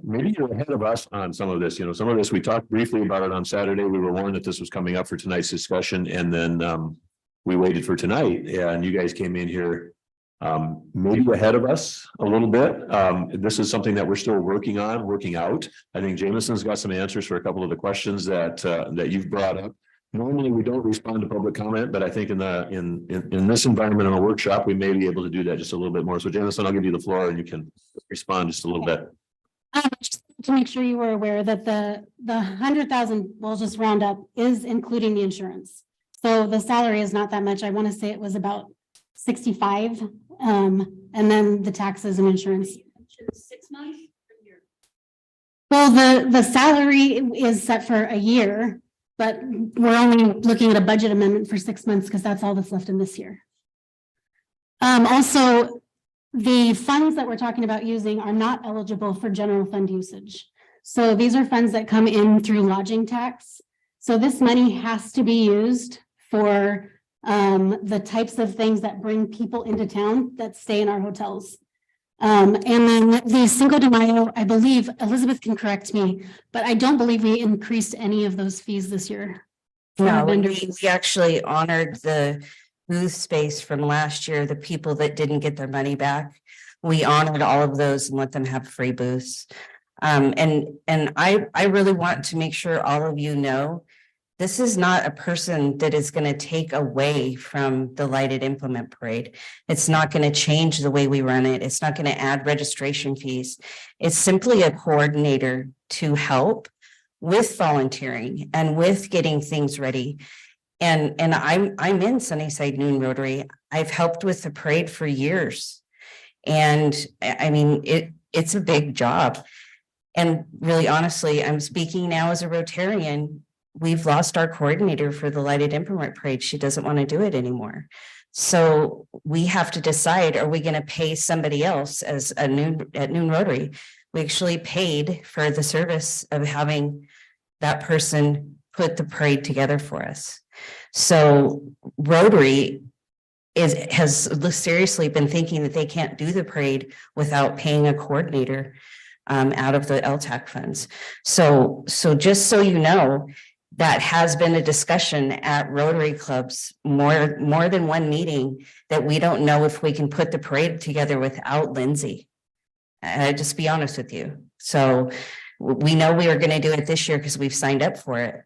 maybe you're ahead of us on some of this. You know, some of this, we talked briefly about it on Saturday. We were warned that this was coming up for tonight's discussion, and then we waited for tonight, and you guys came in here maybe ahead of us a little bit. This is something that we're still working out. I think Jameson's got some answers for a couple of the questions that you've brought up. Normally, we don't respond to public comment, but I think in this environment on a workshop, we may be able to do that just a little bit more. So Jameson, I'll give you the floor and you can respond just a little bit. Just to make sure you were aware that the 100,000, we'll just round up, is including the insurance. So the salary is not that much. I want to say it was about 65, and then the taxes and insurance. 6 months? Well, the salary is set for a year, but we're only looking at a budget amendment for 6 months because that's all that's left in this year. Also, the funds that we're talking about using are not eligible for general fund usage. So these are funds that come in through lodging tax. So this money has to be used for the types of things that bring people into town that stay in our hotels. And then the Cinco de Mayo, I believe, Elizabeth can correct me, but I don't believe we increased any of those fees this year. No, we actually honored the booth space from last year, the people that didn't get their money back. We honored all of those and let them have free booths. And I really want to make sure all of you know This is not a person that is going to take away from the lighted implement parade. It's not going to change the way we run it. It's not going to add registration fees. It's simply a coordinator to help with volunteering and with getting things ready. And I'm in Sunnyside Noon Rotary. I've helped with the parade for years. And I mean, it's a big job. And really, honestly, I'm speaking now as a Rotarian. We've lost our coordinator for the lighted implement parade. She doesn't want to do it anymore. So we have to decide, are we going to pay somebody else as at Noon Rotary? We actually paid for the service of having that person put the parade together for us. So Rotary has seriously been thinking that they can't do the parade without paying a coordinator out of the LTAC funds. So just so you know, that has been a discussion at Rotary clubs, more than one meeting, that we don't know if we can put the parade together without Lindsay. Just be honest with you. So we know we are going to do it this year because we've signed up for it.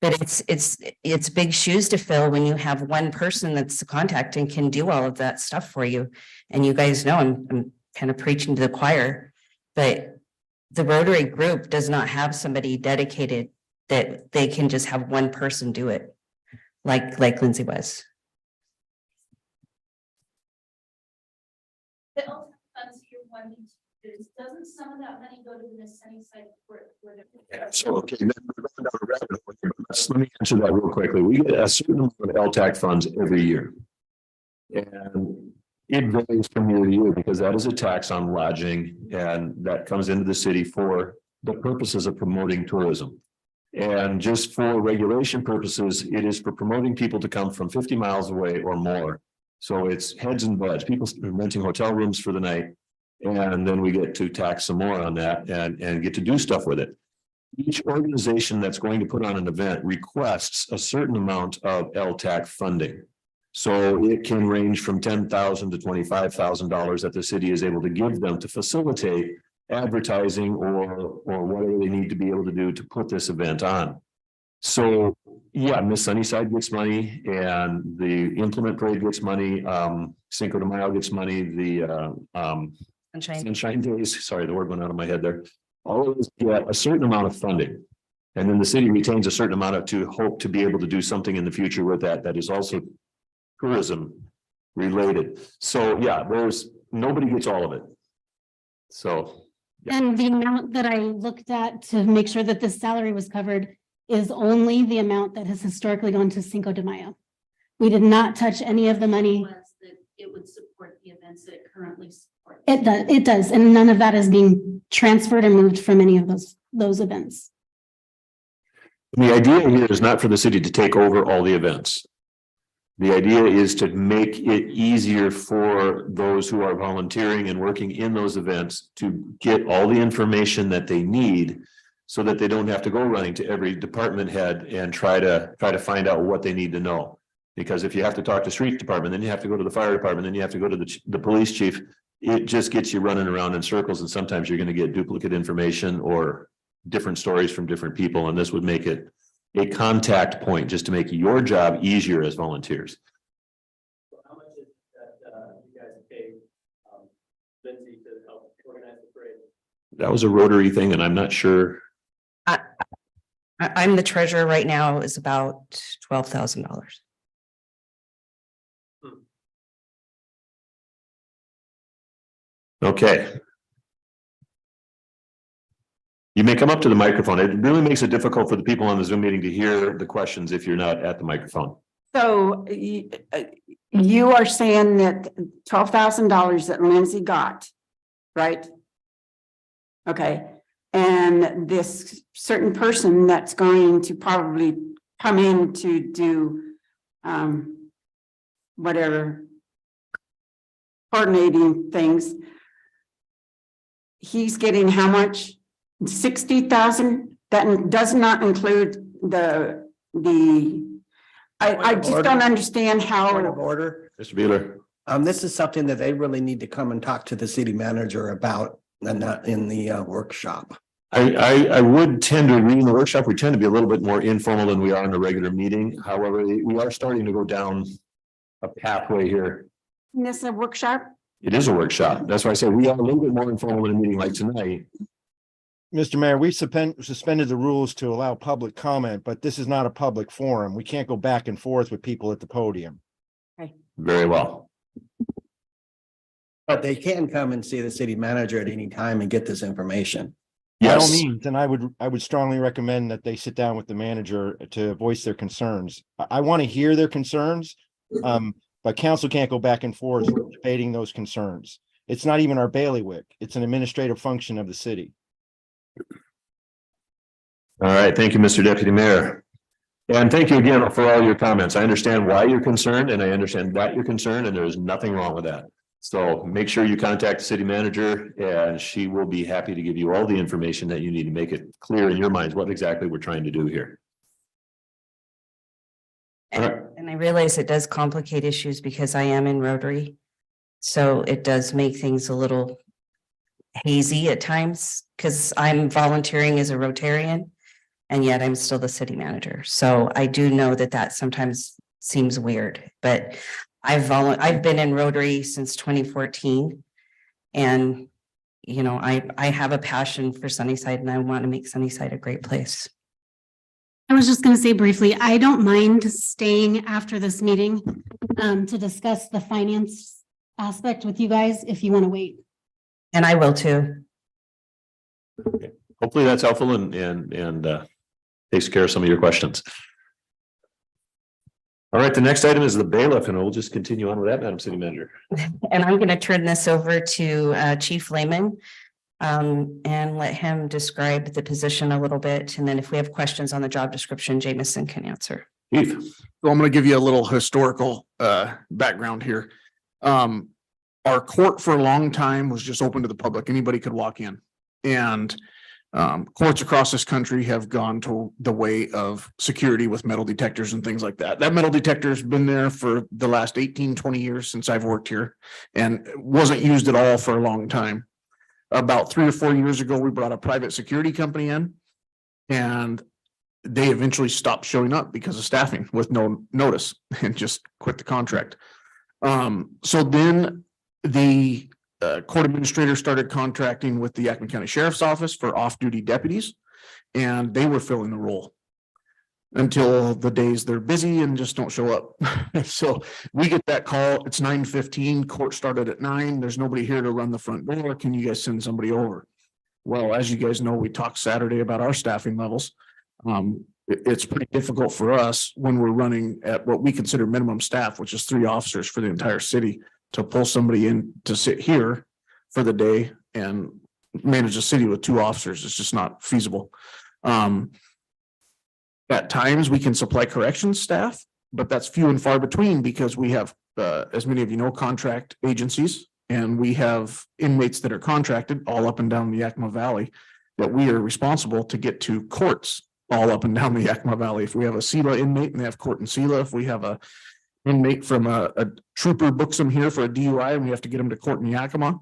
But it's big shoes to fill when you have one person that's the contact and can do all of that stuff for you. And you guys know I'm kind of preaching to the choir, but the Rotary group does not have somebody dedicated that they can just have one person do it, like Lindsay was. The LTAC funds you're wanting to use, doesn't some of that money go to the Sunnyside for the? So, okay, then we're going down a rabbit hole here, but let me answer that real quickly. We get a certain amount of LTAC funds every year. And it varies from year to year because that is a tax on lodging and that comes into the city for the purposes of promoting tourism. And just for regulation purposes, it is for promoting people to come from 50 miles away or more. So it's heads and butts, people renting hotel rooms for the night. And then we get to tax some more on that and get to do stuff with it. Each organization that's going to put on an event requests a certain amount of LTAC funding. So it can range from $10,000 to $25,000 that the city is able to give them to facilitate advertising or whatever they need to be able to do to put this event on. So yeah, Miss Sunnyside gets money and the implement parade gets money. Cinco de Mayo gets money. The Sunshine Days, sorry, the word went out of my head there. All of those get a certain amount of funding. And then the city retains a certain amount of to hope to be able to do something in the future with that is also tourism related. So yeah, nobody gets all of it. So. Yeah. And the amount that I looked at to make sure that this salary was covered is only the amount that has historically gone to Cinco de Mayo. We did not touch any of the money. It would support the events that it currently supports. It does, and none of that is being transferred and moved from any of those events. The idea here is not for the city to take over all the events. The idea is to make it easier for those who are volunteering and working in those events to get all the information that they need so that they don't have to go running to every department head and try to find out what they need to know. Because if you have to talk to street department, then you have to go to the fire department, then you have to go to the police chief. It just gets you running around in circles, and sometimes you're going to get duplicate information or different stories from different people, and this would make it a contact point just to make your job easier as volunteers. How much is that you guys pay Lindsay to help organize the parade? That was a Rotary thing, and I'm not sure. I'm the treasurer right now, is about $12,000. Okay. You may come up to the microphone. It really makes it difficult for the people on the Zoom meeting to hear the questions if you're not at the microphone. So you are saying that $12,000 that Lindsay got, right? Okay, and this certain person that's going to probably come in to do whatever coordinating things, he's getting how much? 60,000? That does not include I just don't understand how. Point of order. Mr. Beeler. This is something that they really need to come and talk to the city manager about and not in the workshop. I would tend to read in the workshop, we tend to be a little bit more informal than we are in a regular meeting. However, we are starting to go down a pathway here. This is a workshop. It is a workshop. That's why I say we are a little bit more informal in a meeting like tonight. Mr. Mayor, we suspended the rules to allow public comment, but this is not a public forum. We can't go back and forth with people at the podium. Very well. But they can come and see the city manager at any time and get this information. By all Yes, means, and I would strongly recommend that they sit down with the manager to voice their concerns. I want to hear their concerns. But council can't go back and forth debating those concerns. It's not even our bailiwick. It's an administrative function of the city. all right. Thank you, Mr. Deputy Mayor. And thank you again for all your comments. I understand why you're concerned and I understand that you're concerned and there's nothing wrong with that. So make sure you contact the city manager and she will be happy to give you all the information that you need to make it clear in your minds what exactly we're trying to do here. All right. And I realize it does complicate issues because I am in Rotary. So it does make things a little hazy at times because I'm volunteering as a Rotarian and yet I'm still the city manager. So I do know that that sometimes seems weird, but I've been in Rotary since 2014. And, you know, I have a passion for Sunnyside and I want to make Sunnyside a great place. I was just going to say briefly, I don't mind staying after this meeting to discuss the finance aspect with you guys if you want to wait. And I will too. Hopefully that's helpful and takes care of some of your questions. All right, the next item is the bailiff, and we'll just continue on with that, Madam City Manager. And I'm going to turn this over to Chief Lehman and let him describe the position a little bit. And then if we have questions on the job description, Jameson can answer. Chief. So I'm going to give you a little historical background here. Our court for a long time was just open to the public. Anybody could walk in. And courts across this country have gone to the way of security with metal detectors and things like that. That metal detector has been there for the last 18, 20 years since I've worked here and wasn't used at all for a long time. About 3 or 4 years ago, we brought a private security company in and they eventually stopped showing up because of staffing with no notice and just quit the contract. So then the court administrator started contracting with the Yakima County Sheriff's Office for off-duty deputies, and they were filling the role until the days they're busy and just don't show up. So we get that call. It's 9:15. Court started at 9. There's nobody here to run the front door. Can you guys send somebody over? Well, as you guys know, we talked Saturday about our staffing levels. It's pretty difficult for us when we're running at what we consider minimum staff, which is 3 officers for the entire city, to pull somebody in to sit here for the day and manage a city with 2 officers. It's just not feasible. At times we can supply corrections staff, but that's few and far between because we have, as many of you know, contract agencies, and we have inmates that are contracted all up and down the Yakima Valley that we are responsible to get to courts all up and down the Yakima Valley. If we have a SELA inmate and they have court in SELA, if we have a inmate from a trooper books them here for a DUI and we have to get them to court in Yakima,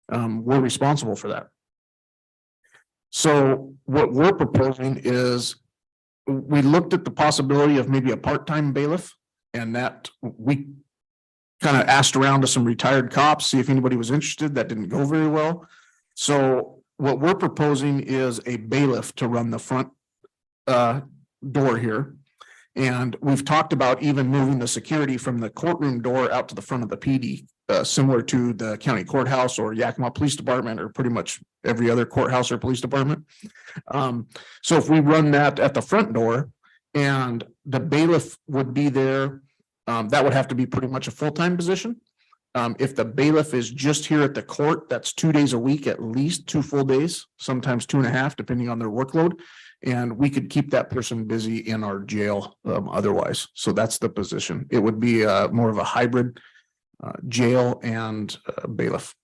we're responsible for that. So what we're proposing is we looked at the possibility of maybe a part-time bailiff, and that we kind of asked around to some retired cops, see if anybody was interested. That didn't go very well. So what we're proposing is a bailiff to run the front door here. And we've talked about even moving the security from the courtroom door out to the front of the PD, similar to the county courthouse or Yakima Police Department, or pretty much every other courthouse or police department. So if we run that at the front door and the bailiff would be there, that would have to be pretty much a full-time position. If the bailiff is just here at the court, that's 2 days a week, at least 2 full days, sometimes 2.5, depending on their workload. And we could keep that person busy in our jail otherwise. So that's the position. It would be more of a hybrid jail and bailiff.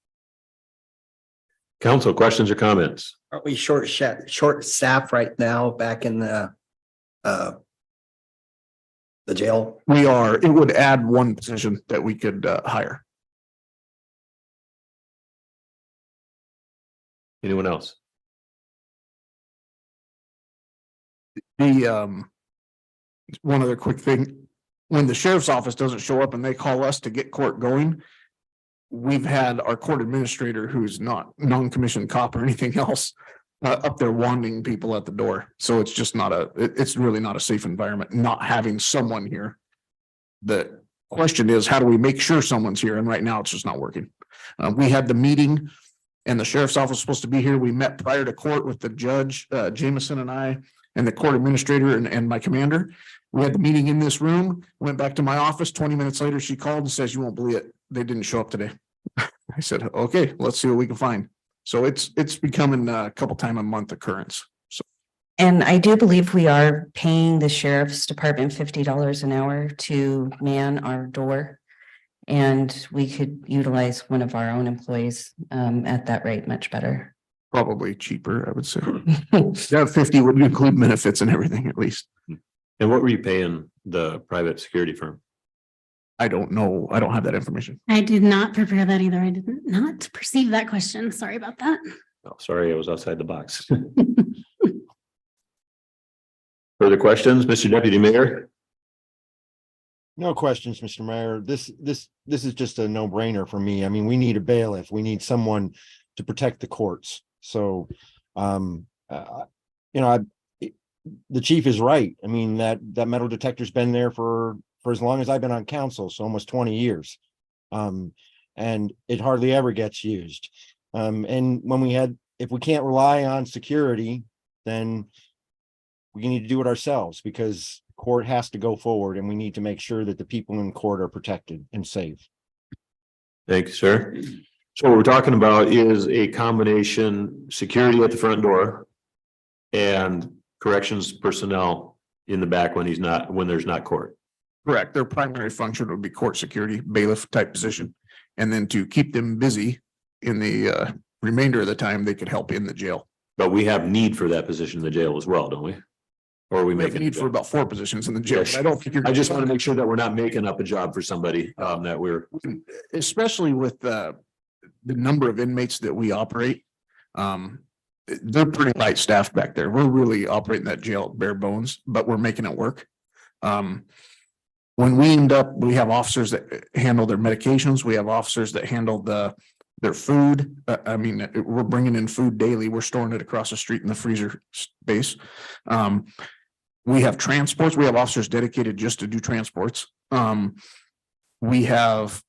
Council, questions or comments? Aren't we short staff right now back in the jail? We are. It would add 1 position that we could hire. Anyone else? One other quick thing, when the sheriff's office doesn't show up and they call us to get court going, we've had our court administrator, who's not non-commissioned cop or anything else, up there wanting people at the door. So it's just not it's really not a safe environment, not having someone here. The question is, how do we make sure someone's here? And right now it's just not working. We had the meeting and the sheriff's office was supposed to be here. We met prior to court with the judge, Jameson and I, and the court administrator and my commander. We had the meeting in this room, went back to my office. 20 minutes later, she called and says, "You won't believe it. They didn't show up today." I said, "Okay, let's see what we can find." So it's becoming a couple time a month occurrence. So And I do believe we are paying the sheriff's department $50 an hour to man our door. And we could utilize one of our own employees at that rate much better. probably cheaper, I would say. Yeah, 50 would include benefits and everything at least. And what were you paying the private security firm? I don't know. I don't have that information. I did not prepare that either. I did not perceive that question. Sorry about that. Oh, sorry, I was outside the box. Further questions, Mr. Deputy Mayor? No questions, Mr. Mayor. This is just a no-brainer for me. I mean, we need a bailiff. We need someone to protect the courts. So, the chief is right. I mean, that metal detector's been there for as long as I've been on council, so almost 20 years. And it hardly ever gets used. And if we can't rely on security, then we need to do it ourselves, because court has to go forward and we need to make sure that the people in court are protected and safe. Thank you, sir. So what we're talking about is a combination security at the front door and corrections personnel in the back when there's not court. Correct. Their primary function would be court security, bailiff type position. And then to keep them busy in the remainder of the time, they could help in the jail. But we have need for that position in the jail as well, don't we? Or are we We have making need for about 4 positions in the jail. Yes. I don't think I just want to make sure that we're not making up a job for somebody that we're. especially with the number of inmates that we operate. They're pretty light staffed back there. We're really operating that jail at bare bones, but we're making it work. When we have officers that handle their medications. We have officers that handle their food. We're bringing in food daily. We're storing it across the street in the freezer space. We have transports. We have officers dedicated just to do transports. We have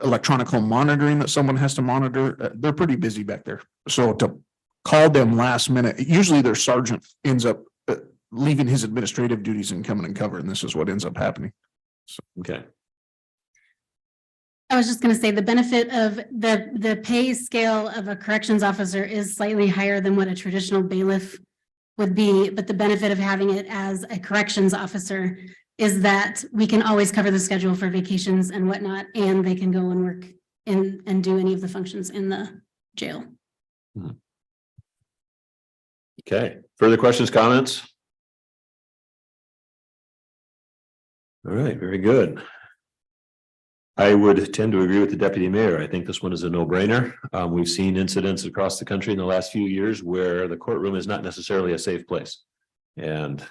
electronic home monitoring that someone has to monitor. They're pretty busy back there. So to call them last minute, usually their sergeant ends up leaving his administrative duties and coming and covering. This is what ends up happening. So, Okay. I was just gonna say the benefit of the pay scale of a corrections officer is slightly higher than what a traditional bailiff would be, but the benefit of having it as a corrections officer is that we can always cover the schedule for vacations and whatnot, and they can go and work and do any of the functions in the jail. Okay. Further questions, comments? All right, very good. I would tend to agree with the deputy mayor. I think this one is a no-brainer. We've seen incidents across the country in the last few years where the courtroom is not necessarily a safe place. And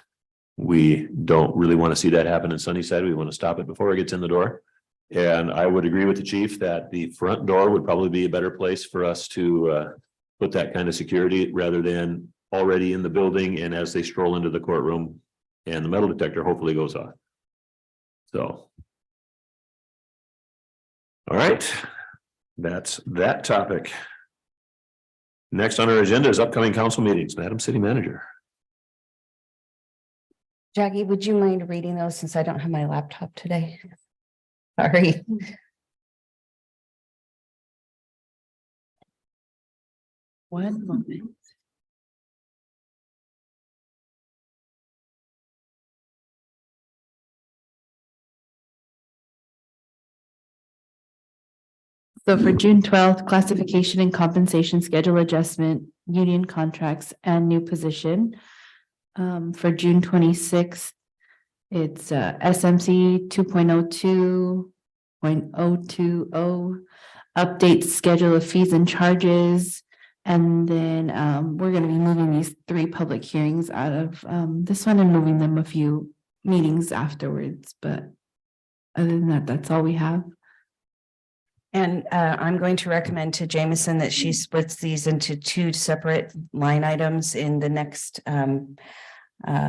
we don't really want to see that happen in Sunnyside. We want to stop it before it gets in the door. And I would agree with the chief that the front door would probably be a better place for us to put that kind of security rather than already in the building and as they stroll into the courtroom and the metal detector hopefully goes off. So. All right, that's that topic. Next on our agenda is upcoming council meetings. Madam City Manager. Jackie, would you mind reading those since I don't have my laptop today? Sorry. One moment. So for June 12th, classification and compensation schedule adjustment, union contracts and new position. For June 26th, it's SMC 2.02.020, update schedule of fees and charges And then we're gonna be moving these 3 public hearings out of this one and moving them a few meetings afterwards, but other than that, that's all we have. And I'm going to recommend to Jameson that she splits these into 2 separate line items in the next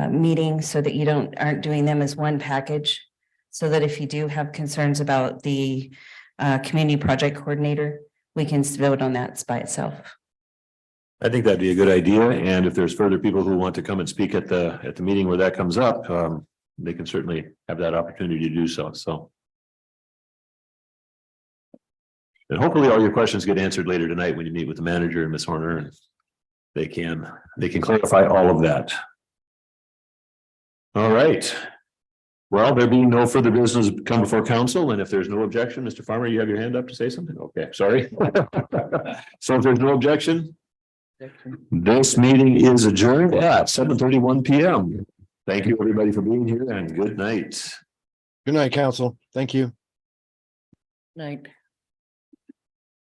meeting so that you aren't doing them as one package. So that if you do have concerns about the community project coordinator, we can vote on that by itself. I think that'd be a good idea. And if there's further people who want to come and speak at the meeting where that comes up, they can certainly have that opportunity to do so. So. And hopefully all your questions get answered later tonight when you meet with the manager and Ms. Horner, and they can clarify all of that. All right. Well, there being no further business come before council, and if there's no objection, Mr. Farmer, you have your hand up to say something? Okay, sorry. So if there's no objection, this meeting is adjourned at 7:31 PM. Thank you, everybody, for being here, and good night. Good night, council. Thank you. Night.